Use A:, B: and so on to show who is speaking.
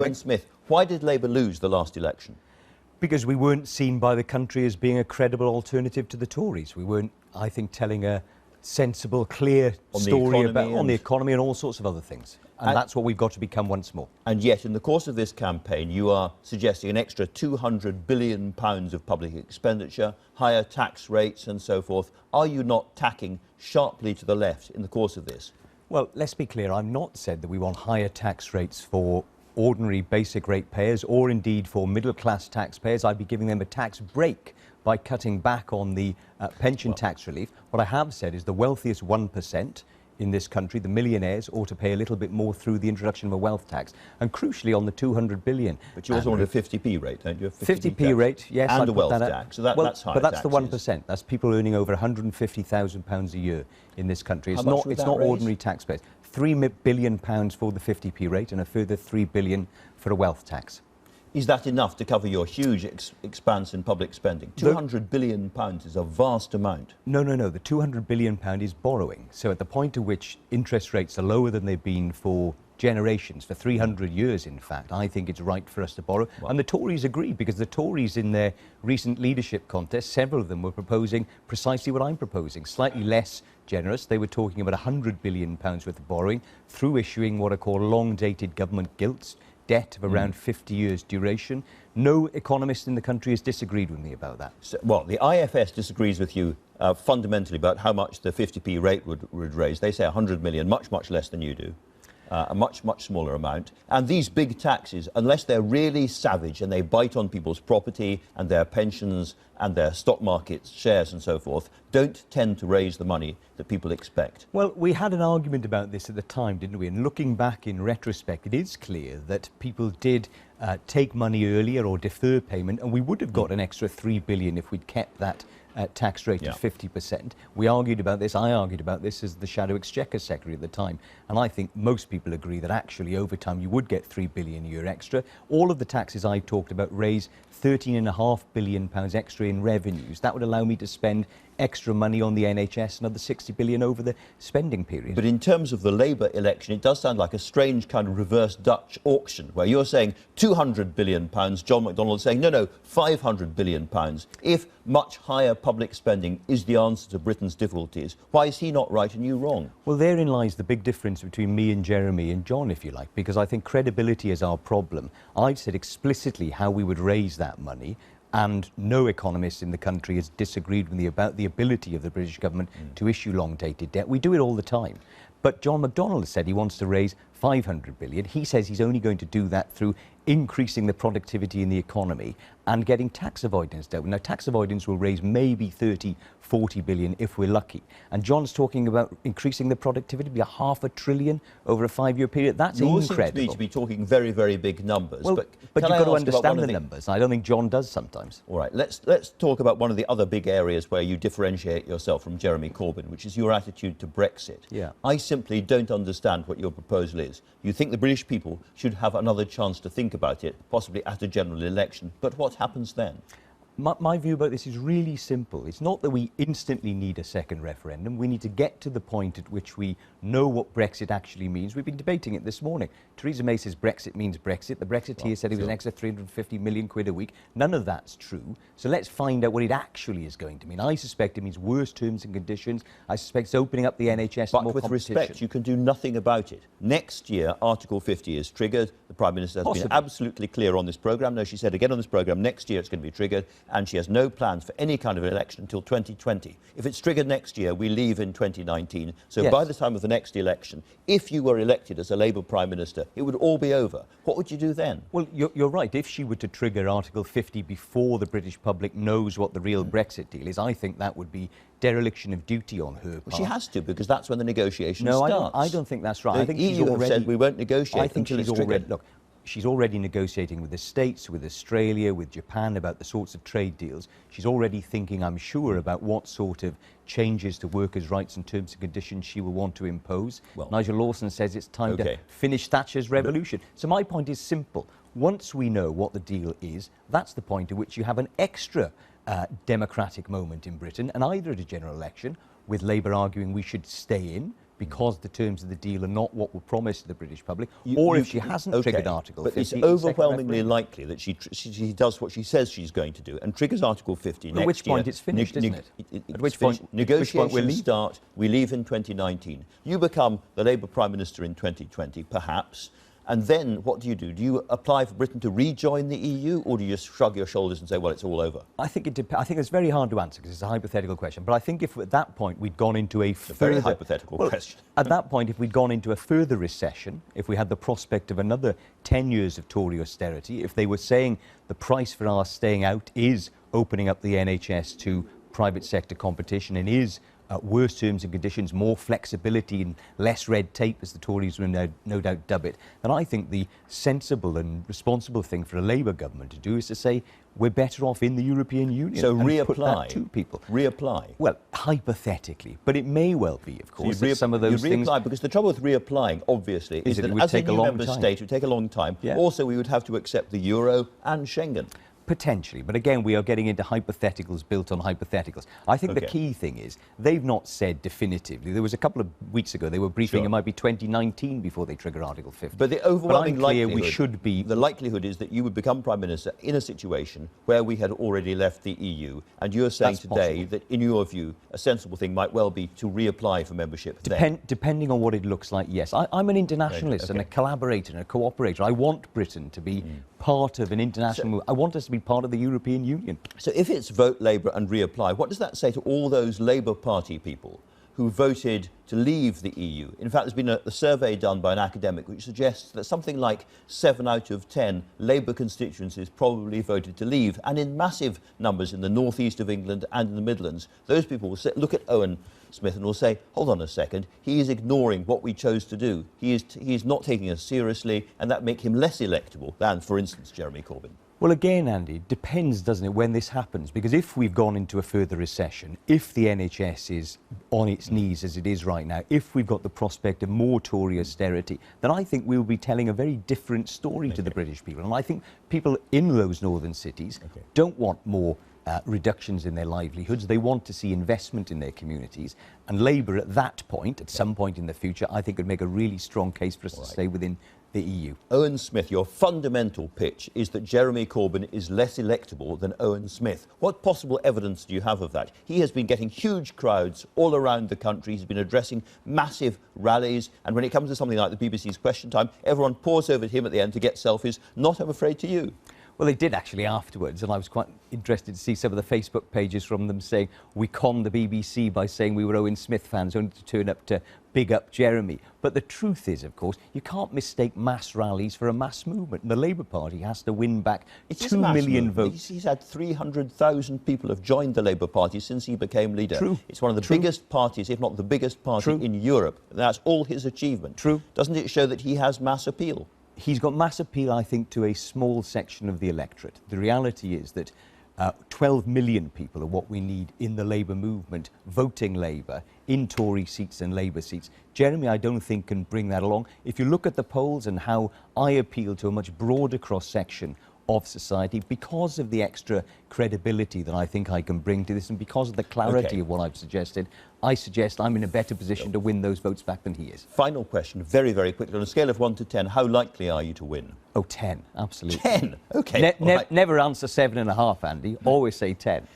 A: Owen Smith, why did Labour lose the last election?
B: Because we weren't seen by the country as being a credible alternative to the Tories. We weren't, I think, telling a sensible, clear story on the economy and all sorts of other things. And that's what we've got to become once more.
A: And yet, in the course of this campaign, you are suggesting an extra £200 billion of public expenditure, higher tax rates and so forth. Are you not tacking sharply to the left in the course of this?
B: Well, let's be clear. I've not said that we want higher tax rates for ordinary basic rate payers or indeed for middle-class taxpayers. I'd be giving them a tax break by cutting back on the pension tax relief. What I have said is the wealthiest 1% in this country, the millionaires, ought to pay a little bit more through the introduction of a wealth tax. And crucially, on the 200 billion.
A: But you also want a 50p rate, don't you?
B: 50p rate, yes.
A: And a wealth tax. So that's high.
B: But that's the 1%. That's people earning over £150,000 a year in this country. It's not ordinary taxpayers. £3 billion for the 50p rate and a further £3 billion for a wealth tax.
A: Is that enough to cover your huge expanse in public spending? £200 billion is a vast amount.
B: No. The £200 billion is borrowing. So at the point at which interest rates are lower than they've been for generations, for 300 years, in fact, I think it's right for us to borrow. Well, and the Tories agree, because the Tories in their recent leadership contest, several of them were proposing precisely what I'm proposing, slightly less generous. They were talking about £100 billion worth of borrowing through issuing what are called long-dated government gilts, debt of around 50 years duration. No economist in the country has disagreed with me about that.
A: So, well, the IFS disagrees with you fundamentally about how much the 50p rate would raise. They say 100 million, much less than you do. A much smaller amount. And these big taxes, unless they're really savage and they bite on people's property and their pensions and their stock market shares and so forth, don't tend to raise the money that people expect.
B: Well, we had an argument about this at the time, didn't we? And looking back in retrospect, it is clear that people did take money earlier or defer payment, and we would have got an extra £3 billion if we'd kept that tax rate at 50%. We argued about this, I argued about this as the Shadow Exchequer Secretary at the time, and I think most people agree that actually over time you would get £3 billion a year extra. All of the taxes I talked about raise £13.5 billion extra in revenues. That would allow me to spend extra money on the NHS, another £60 billion over the spending period.
A: But in terms of the Labour election, it does sound like a strange kind of reverse Dutch auction, where you're saying £200 billion, John McDonnell is saying, no, £500 billion. If much higher public spending is the answer to Britain's difficulties, why is he not right and you wrong?
B: Well, therein lies the big difference between me and Jeremy and John, if you like, because I think credibility is our problem. I've said explicitly how we would raise that money, and no economist in the country has disagreed with me about the ability of the British government to issue long-dated debt. We do it all the time. But John McDonnell has said he wants to raise £500 billion. He says he's only going to do that through increasing the productivity in the economy and getting tax avoidance dealt with. Now, tax avoidance will raise maybe 30, 40 billion if we're lucky. And John's talking about increasing the productivity by £500 billion over a 5-year period. That's incredible.
A: You seem to be talking very, very big numbers.
B: Well, but you've got to understand the numbers. I don't think John does sometimes.
A: All right, let's talk about one of the other big areas where you differentiate yourself from Jeremy Corbyn, which is your attitude to Brexit.
B: Yeah.
A: I simply don't understand what your proposal is. You think the British people should have another chance to think about it, possibly at a general election. But what happens then?
B: My view about this is really simple. It's not that we instantly need a second referendum. We need to get to the point at which we know what Brexit actually means. We've been debating it this morning. Theresa May says Brexit means Brexit. The Brexiteer said it was an extra 350 million quid a week. None of that's true. So let's find out what it actually is going to mean. I suspect it means worse terms and conditions. I suspect it's opening up the NHS to more competition.
A: But with respect, you can do nothing about it. Next year, Article 50 is triggered. The Prime Minister has been absolutely clear on this programme. No, she said again on this programme, next year it's going to be triggered, and she has no plans for any kind of election until 2020. If it's triggered next year, we leave in 2019. So by the time of the next election, if you were elected as a Labour Prime Minister, it would all be over. What would you do then?
B: Well, you're right. If she were to trigger Article 50 before the British public knows what the real Brexit deal is, I think that would be dereliction of duty on her part.
A: Well, she has to, because that's when the negotiations start.
B: No, I don't think that's right.
A: The
B: I think
A: EU have said we won't negotiate until it's triggered.
B: Look, she's already negotiating with the States, with Australia, with Japan about the sorts of trade deals. She's already thinking, I'm sure, about what sort of changes to workers' rights and terms and conditions she will want to impose. Well, Nigel Lawson says it's time to finish Thatcher's revolution. So my point is simple. Once we know what the deal is, that's the point at which you have an extra democratic moment in Britain, and either at a general election, with Labour arguing we should stay in, because the terms of the deal are not what were promised to the British public, or if she hasn't triggered Article 50.
A: But it's overwhelmingly likely that she does what she says she's going to do and triggers Article 50 next year.
B: At which point it's finished, isn't it?
A: At which point negotiations start, we leave in 2019. You become the Labour Prime Minister in 2020, perhaps. And then what do? Do you apply for Britain to rejoin the EU, or do you just shrug your shoulders and say, well, it's all over?
B: I think it's very hard to answer because it's a hypothetical question. But I think if at that point we'd gone into a
A: very hypothetical question.
B: At that point, if we'd gone into a further recession, if we had the prospect of another 10 years of Tory austerity, if they were saying the price for our staying out is opening up the NHS to private sector competition and is worse terms and conditions, more flexibility and less red tape, as the Tories will no doubt dub it, then I think the sensible and responsible thing for a Labour government to do is to say we're better off in the European Union.
A: So
B: and
A: reapply
B: put that to people.
A: Reapply.
B: Well, hypothetically, but it may well be, of course, that some of those things.
A: Reapply, because the trouble with reapplying, obviously, is that as a new member state, it would take a long time. Yeah. Also, we would have to accept the euro and Schengen.
B: Potentially, but again, we are getting into hypotheticals built on hypotheticals. I think the key thing is they've not said definitively. There was a couple of weeks ago they were briefing it might be 2019 before they trigger Article 50.
A: But the overwhelming likelihood,
B: we should be.
A: The likelihood is that you would become Prime Minister in a situation where we had already left the EU, and you're saying today that, in your view, a sensible thing might well be to reapply for membership.
B: Depending on what it looks like, yes. I'm an internationalist and a collaborator and a cooperator. I want Britain to be part of an international movement. I want us to be part of the European Union.
A: So if it's vote Labour and reapply, what does that say to all those Labour Party people who voted to leave the EU? In fact, there's been a survey done by an academic which suggests that something like 7 out of 10 Labour constituencies probably voted to leave, and in massive numbers in the northeast of England and in the Midlands. Those people will look at Owen Smith and will say, hold on a second, he is ignoring what we chose to do. He is not taking us seriously, and that makes him less electable than, for instance, Jeremy Corbyn.
B: Well, again, Andy, it depends, doesn't it, when this happens? Because if we've gone into a further recession, if the NHS is on its knees as it is right now, if we've got the prospect of more Tory austerity, then I think we'll be telling a very different story to the British people. And I think people in those northern cities don't want more reductions in their livelihoods. They want to see investment in their communities. And Labour at that point, at some point in the future, I think would make a really strong case for us to stay within the EU.
A: Owen Smith, your fundamental pitch is that Jeremy Corbyn is less electable than Owen Smith. What possible evidence do you have of that? He has been getting huge crowds all around the country. He's been addressing massive rallies. And when it comes to something like the BBC's Question Time, everyone pours over to him at the end to get selfies. Not, I'm afraid, to you.
B: Well, they did actually afterwards, and I was quite interested to see some of the Facebook pages from them saying we conned the BBC by saying we were Owen Smith fans only to turn up to big up Jeremy. But the truth is, of course, you can't mistake mass rallies for a mass movement. And the Labour Party has to win back 2 million votes.
A: He's had 300,000 people have joined the Labour Party since he became leader.
B: True.
A: It's one of the biggest parties, if not the biggest party in Europe. That's all his achievement.
B: True.
A: Doesn't it show that he has mass appeal?
B: He's got mass appeal, I think, to a small section of the electorate. The reality is that 12 million people are what we need in the Labour movement, voting Labour, in Tory seats and Labour seats. Jeremy, I don't think, can bring that along. If you look at the polls and how I appeal to a much broader cross-section of society, because of the extra credibility that I think I can bring to this and because of the clarity of what I've suggested, I suggest I'm in a better position to win those votes back than he is.
A: Final question, very, very quickly. On a scale of 1 to 10, how likely are you to win?
B: Oh, 10, absolutely.
A: 10? OK.
B: Never answer 7.5, Andy. Always say 10.